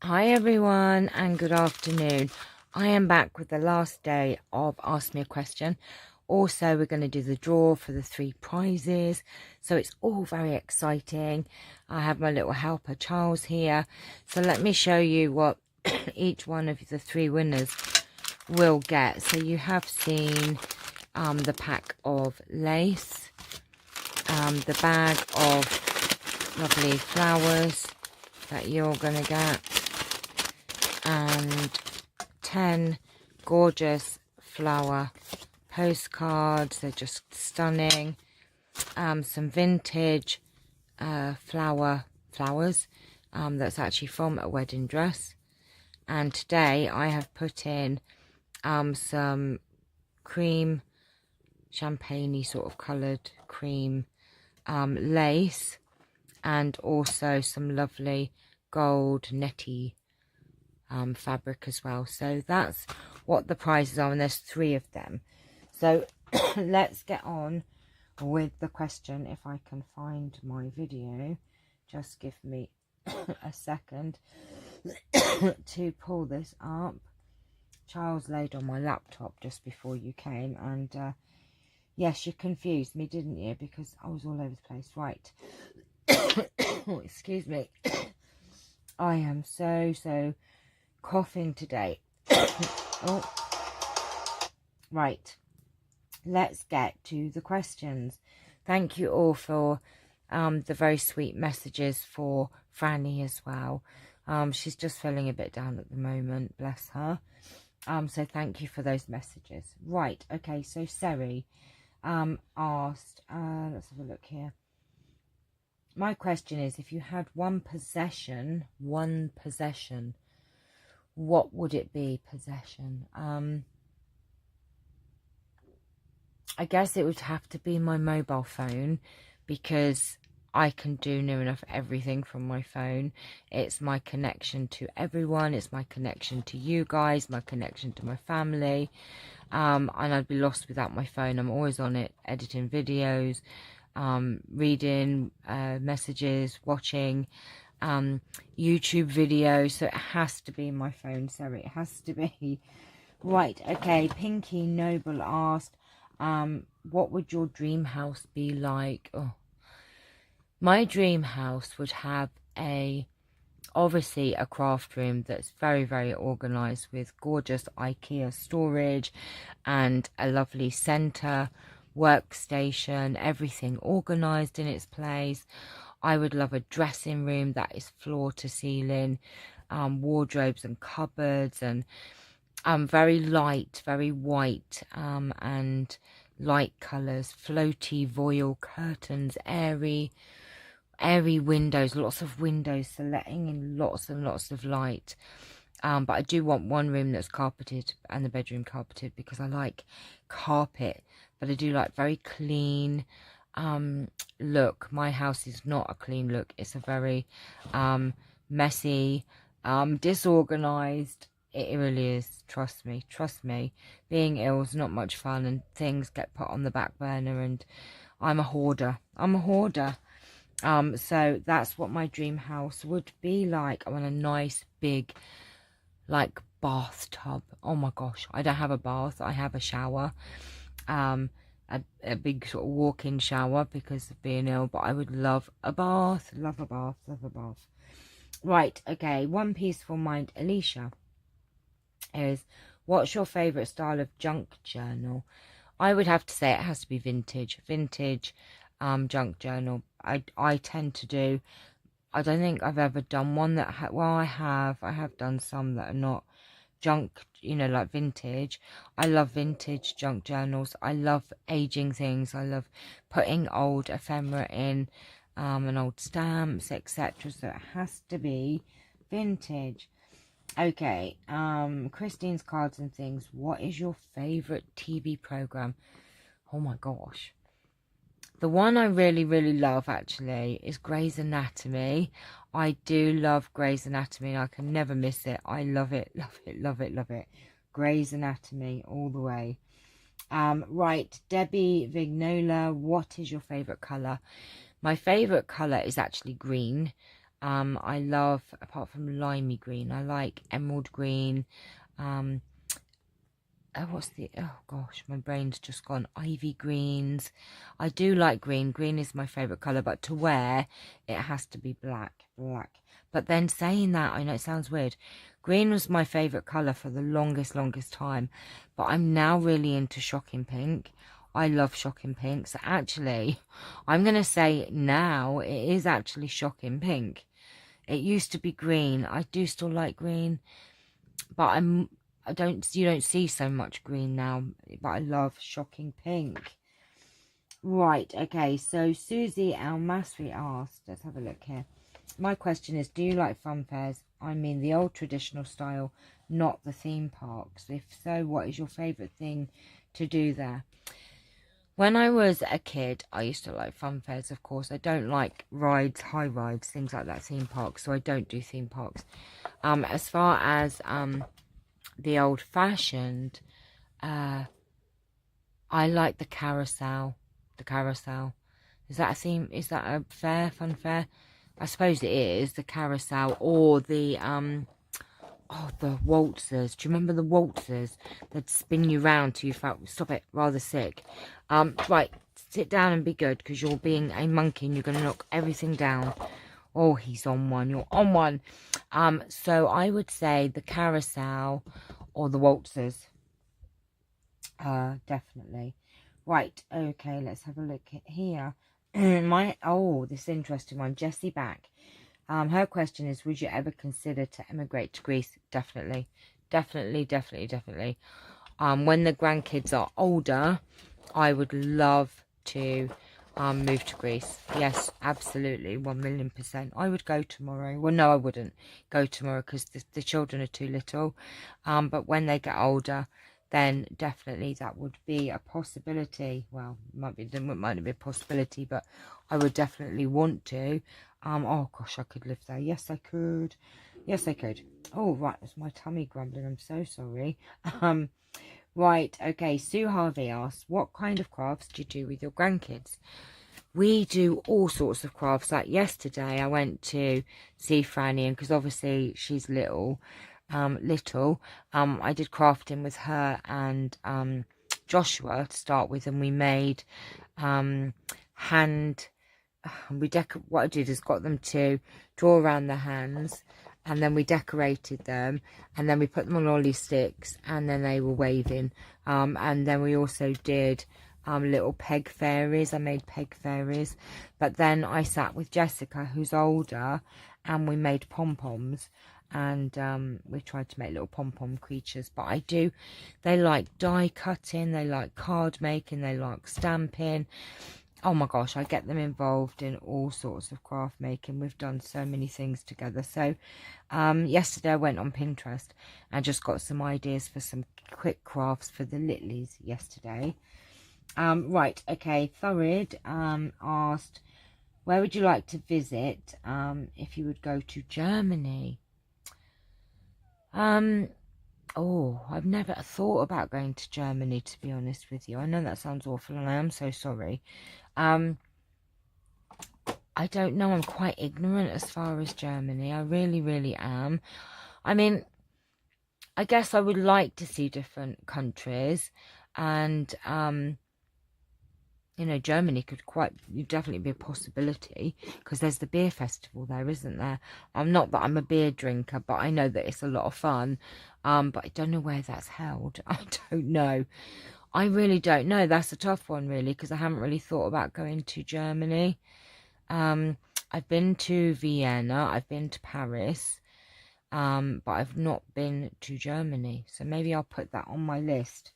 Hi everyone and good afternoon. I am back with the last day of Ask Me a Question. Also, we're going to do the draw for the 3 prizes. So it's all very exciting. I have my little helper Charles here. So let me show you what each one of the 3 winners will get. So you have seen the pack of lace, the bag of lovely flowers that you're going to get, and 10 gorgeous flower postcards. They're just stunning. Some vintage flowers that's actually from a wedding dress. And today I have put in some cream, champagne-y sort of coloured cream lace, and also some lovely gold netty fabric as well. So that's what the prizes are, and there's 3 of them. So let's get on with the question. If I can find my video, just give me a second to pull this up. Charles laid on my laptop just before you came, and yes, you confused me, didn't you? Because I was all over the place. Right. Oh, excuse me. I am so coughing today. Oh, right, let's get to the questions. Thank you all for the very sweet messages for Franny as well. She's just feeling a bit down at the moment, bless her. So thank you for those messages. Right, okay, so Seri asked, let's have a look here. My question is, if you had one possession, what would it be? Possession. I guess it would have to be my mobile phone, because I can do near enough everything from my phone. It's my connection to everyone. It's my connection to you guys, my connection to my family. And I'd be lost without my phone. I'm always on it, editing videos, reading messages, watching YouTube videos. So it has to be my phone. Sorry, it has to be. Right, okay. Pinky Noble asked, what would your dream house be like? Oh, my dream house would have obviously a craft room that's very organized, with gorgeous IKEA storage and a lovely center workstation, everything organized in its place. I would love a dressing room that is floor to ceiling, wardrobes and cupboards, and very light, very white, and light colors, floaty voile curtains, airy windows, lots of windows, so letting in lots and lots of light. But I do want one room that's carpeted, and the bedroom carpeted, because I like carpet, but I do like very clean look. My house is not a clean look. It's a very messy, disorganized. It really is. Trust me. Being ill is not much fun, and things get put on the back burner, and I'm a hoarder. So that's what my dream house would be like. I want a nice big, like, bathtub. Oh my gosh, I don't have a bath. I have a shower, a big sort of walk-in shower because of being ill, but I would love a bath. Love a bath. Right, okay. One Peaceful Mind Alicia is, what's your favorite style of junk journal? I would have to say it has to be vintage junk journal. I tend to do, I don't think I've ever done one that well, I have done some that are not junk, you know, like vintage. I love vintage junk journals. I love aging things. I love putting old ephemera in, and old stamps, etc. So it has to be vintage. Okay, Christine's Cards and Things. What is your favorite TV program? Oh my gosh. The one I really love, actually, is Grey's Anatomy. I do love Grey's Anatomy. I can never miss it. I love it. Grey's Anatomy all the way. Right, Debbie Vignola, what is your favourite colour? My favourite colour is actually green. I love, apart from limey green, I like emerald green. Oh gosh, my brain's just gone. Ivy greens. I do like green. Green is my favourite colour, but to wear, it has to be black. But then saying that, I know it sounds weird. Green was my favourite colour for the longest time. But I'm now really into shocking pink. I love shocking pink. So actually, I'm going to say now it is actually shocking pink. It used to be green. I do still like green, but you don't see so much green now, but I love shocking pink. Right, okay, so Susie Almasri asked, let's have a look here. My question is, do you like fun fairs? I mean the old traditional style, not the theme parks. If so, what is your favourite thing to do there? When I was a kid, I used to like fun fairs, of course. I don't like rides, high rides, things like that, theme parks, so I don't do theme parks. As far as the old-fashioned, I like the carousel. The carousel. Is that a theme? Is that a fair, fun fair? I suppose it is. The carousel or the the waltzers. Do you remember the waltzers? They'd spin you round till you felt, stop it, rather sick. Right, sit down and be good, because you're being a monkey and you're going to knock everything down. Oh, he's on one. You're on one. So I would say the carousel or the waltzers. Definitely. Right, okay, let's have a look at here. This interesting one. Jessie back. Her question is, would you ever consider to emigrate to Greece? Definitely. Definitely. When the grandkids are older, I would love to move to Greece. Yes, absolutely, 1,000,000%. I would go tomorrow. Well, no, I wouldn't go tomorrow because the children are too little. But when they get older, then definitely that would be a possibility. Well, might not be a possibility, but I would definitely want to. Oh gosh, I could live there. Yes, I could. Yes, I could. Oh, right, that's my tummy grumbling. I'm so sorry. Right, okay. Sue Harvey asks, what kind of crafts do you do with your grandkids? We do all sorts of crafts. Like yesterday, I went to see Franny, and because obviously she's little, I did crafting with her and Joshua to start with, and we made what I did is got them to draw around their hands, and then we decorated them, and then we put them on ollie sticks, and then they were waving. And then we also did little peg fairies. I made peg fairies, but then I sat with Jessica, who's older, and we made pom-poms, and we tried to make little pom-pom creatures. But they like die cutting, they like card making, they like stamping. Oh my gosh, I get them involved in all sorts of craft making. We've done so many things together. So yesterday I went on Pinterest and just got some ideas for some quick crafts for the littlies yesterday. Right, okay, Thurid asked, where would you like to visit if you would go to Germany? Oh, I've never thought about going to Germany, to be honest with you. I know that sounds awful, and I am so sorry. I don't know. I'm quite ignorant as far as Germany. I really you I mean, I guess I would like to see different countries, and you know, Germany could definitely be a possibility, because there's the beer festival there, isn't there? Not that I'm a beer drinker, but I know that it's a lot of fun. But I don't know where that's held. I don't know. I really don't know. That's a tough one, really, because I haven't really thought about going to Germany. I've been to Vienna, I've been to Paris, but I've not been to Germany. So maybe I'll put that on my list.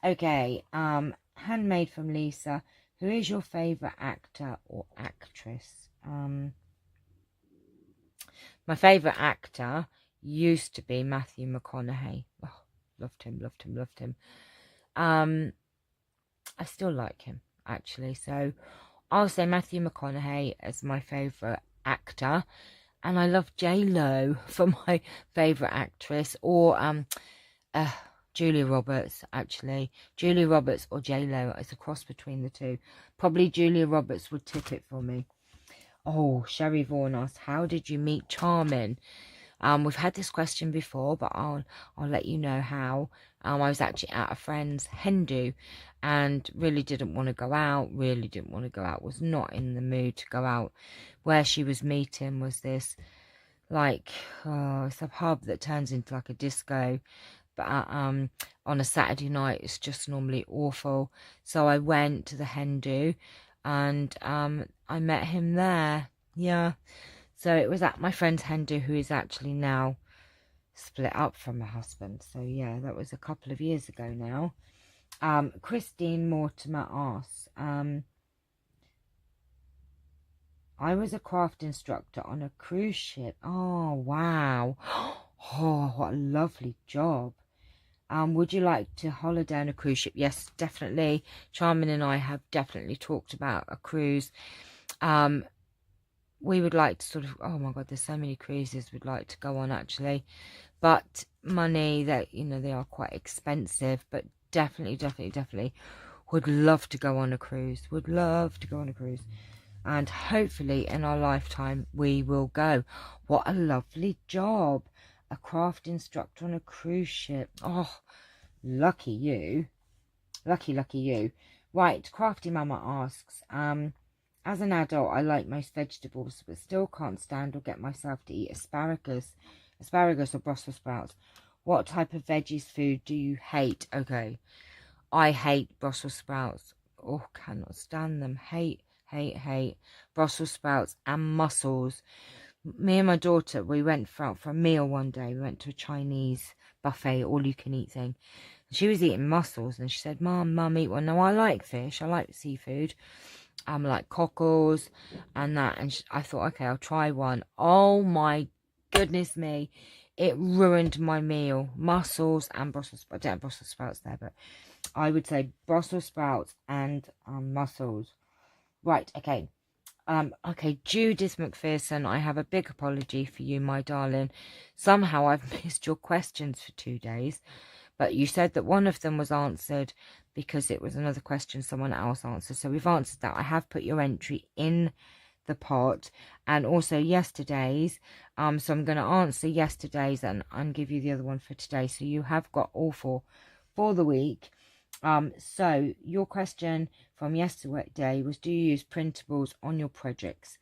Okay, handmade from Lisa. Who is your favourite actor or actress? My favourite actor used to be Matthew McConaughey. Oh, loved him. I still like him, actually. So I'll say Matthew McConaughey as my favourite actor. And I love J-Lo for my favourite actress. Or Julia Roberts, actually. Julia Roberts or J-Lo. It's a cross between the two. Probably Julia Roberts would tip it for me. Oh, Sherry Vaughan asked, how did you meet Charmin? We've had this question before, but I'll let you know how. I was actually at a friend's hen do and really didn't want to go out, was not in the mood to go out. Where she was meeting was this, like, it's a pub that turns into like a disco, but on a Saturday night it's just normally awful. So I went to the hen do and I met him there. Yeah. So it was at my friend's hen do, who is actually now split up from her husband. So yeah, that was a couple of years ago now. Christine Mortimer asks, I was a craft instructor on a cruise ship. Oh, wow. Oh, what a lovely job. Would you like to holiday on a cruise ship? Yes, definitely. Charmin and I have definitely talked about a cruise. We would like to sort of, oh my God, there's so many cruises we'd like to go on actually. But money, that, you know, they are quite expensive, but definitely would love to go on a cruise. Would love to go on a cruise. And hopefully in our lifetime we will go. What a lovely job. A craft instructor on a cruise ship. Oh, lucky you. Lucky you. Right, Crafty Mama asks, as an adult, I like most vegetables, but still can't stand or get myself to eat asparagus or Brussels sprouts. What type of veggies food do you hate? Okay, I hate Brussels sprouts. Oh, cannot stand them. Hate Brussels sprouts and mussels. Me and my daughter, we went out for a meal one day. We went to a Chinese buffet, all-you-can-eat thing. She was eating mussels, and she said, Mum, eat one. Now, I like fish. I like seafood. Like cockles and that. And I thought, okay, I'll try one. Oh, my goodness me. It ruined my meal. Mussels and Brussels sprouts. I don't have Brussels sprouts there, but I would say Brussels sprouts and mussels. Right, okay. Okay, Judith McPherson, I have a big apology for you, my darling. Somehow I've missed your questions for 2 days, but you said that one of them was answered because it was another question someone else answered. So we've answered that. I have put your entry in the pot and also yesterday's. So I'm going to answer yesterday's and give you the other one for today. So you have got all four for the week. So your question from yesterday was, do you use printables on your projects?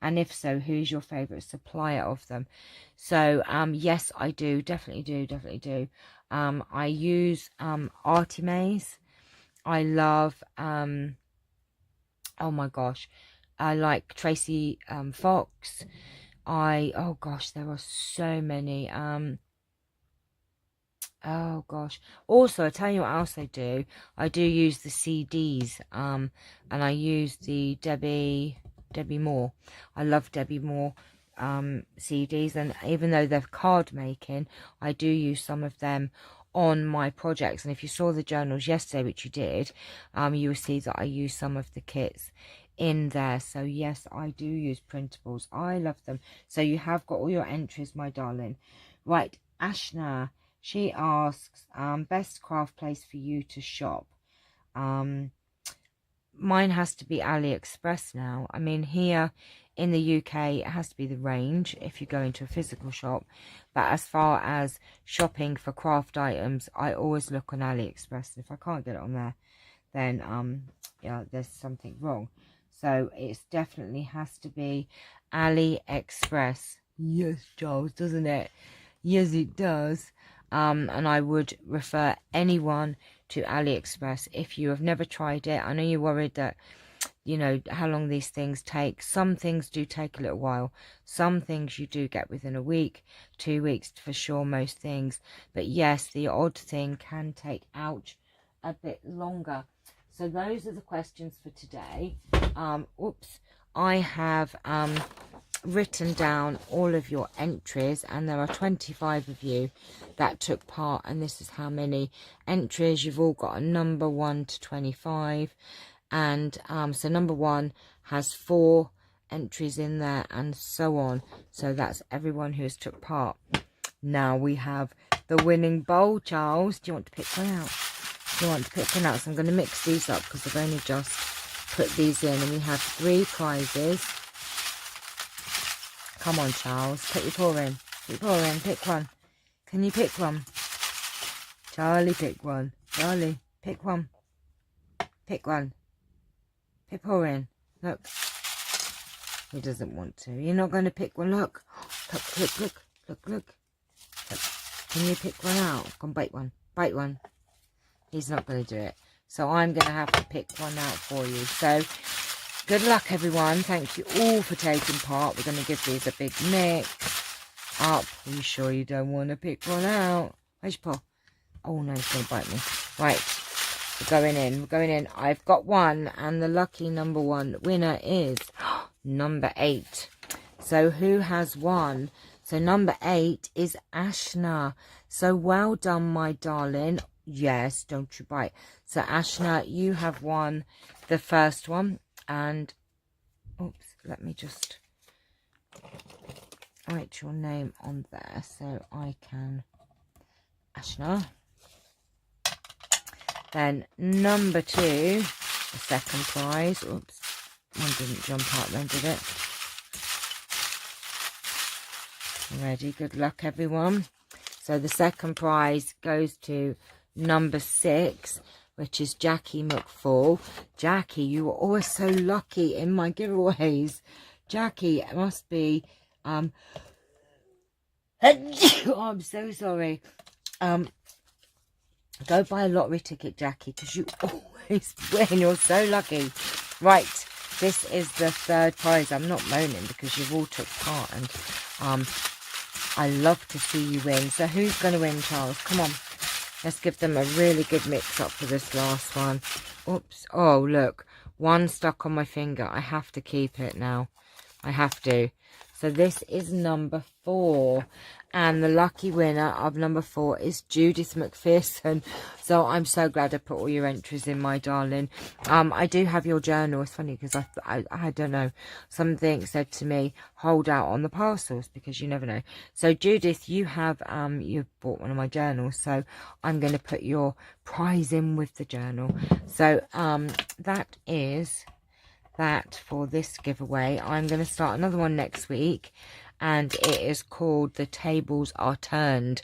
And if so, who's your favorite supplier of them? So, yes, I do. Definitely do. I use, Artimaze. I love, oh my gosh, I like Tracy, Fox. Oh gosh, there are so many, oh gosh. Also, I tell you what else I do. I do use the CDs, and I use the Debbie Moore. I love Debbie Moore CDs, and even though they're card making, I do use some of them on my projects. And if you saw the journals yesterday, which you did, you will see that I use some of the kits in there. So yes, I do use printables. I love them. So you have got all your entries, my darling. Right, Ashna, she asks, best craft place for you to shop. Mine has to be AliExpress now. I mean, here in the UK, it has to be the Range if you go into a physical shop. But as far as shopping for craft items, I always look on AliExpress. If I can't get it on there, then yeah, there's something wrong. So it definitely has to be AliExpress. Yes, Charles, doesn't it? Yes, it does. And I would refer anyone to AliExpress if you have never tried it. I know you're worried that, you know, how long these things take. Some things do take a little while. Some things you do get within a week, 2 weeks for sure, most things. But yes, the odd thing can take, ouch, a bit longer. So those are the questions for today. Oops, I have written down all of your entries, and there are 25 of you that took part, and this is how many entries. You've all got a number 1 to 25, and so number 1 has 4 entries in there, and so on. So that's everyone who has took part. Now we have the winning bowl. Charles, do you want to pick one out? So I'm going to mix these up because I've only just put these in, and we have 3 prizes. Come on, Charles. Put your paw in. Put your paw in. Pick one. Can you pick one? Charlie, pick one. Charlie, pick one. Pick one. Put paw in. Look. He doesn't want to. You're not going to pick one. Look. Look, look, look. Look, look. Look. Can you pick one out? Come bite one. Bite one. He's not going to do it. So I'm going to have to pick one out for you. So good luck, everyone. Thank you all for taking part. We're going to give these a big mix up. Are you sure you don't want to pick one out? Where's your paw? Oh, no, it's going to bite me. Right. We're going in. We're going in. I've got one. And the lucky number one winner is number 8. So who has won? So number 8 is Ashna. So well done, my darling. Yes, don't you bite. So Ashna, you have won the first one. And, oops, let me just write your name on there so I can, Ashna. Then number 2, the second prize. Oops, one didn't jump out then, did it? Ready? Good luck, everyone. So the second prize goes to number 6, which is Jackie McFall. Jackie, you are always so lucky in my giveaways. Jackie, it must be oh, I'm so sorry. Go buy a lottery ticket, Jackie, because you always win. You're so lucky. Right, this is the third prize. I'm not moaning because you've all took part, and I love to see you win. So who's going to win, Charles? Come on. Let's give them a really good mix up for this last one. Oops. Oh, look. One stuck on my finger. I have to keep it now. I have to. So this is number 4. And the lucky winner of number 4 is Judith McPherson. So I'm so glad I put all your entries in, my darling. I do have your journal. It's funny because I don't know. Something said to me, hold out on the parcels because you never know. So Judith, you have you've bought one of my journals. So I'm going to put your prize in with the journal. So that is that for this giveaway. I'm going to start another one next week. And it is called The Tables Are Turned.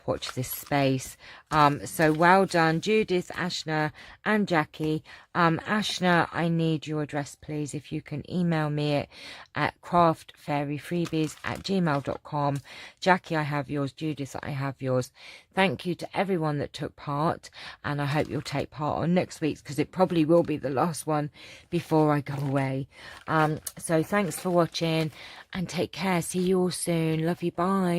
Watch this space. So well done, Judith, Ashna, and Jackie. Ashna, I need your address, please. If you can email me it at craftfairyfreebies@gmail.com. Jackie, I have yours. Judith, I have yours. Thank you to everyone that took part, and I hope you'll take part on next week's because it probably will be the last one before I go away. So thanks for watching and take care. See you all soon. Love you. Bye.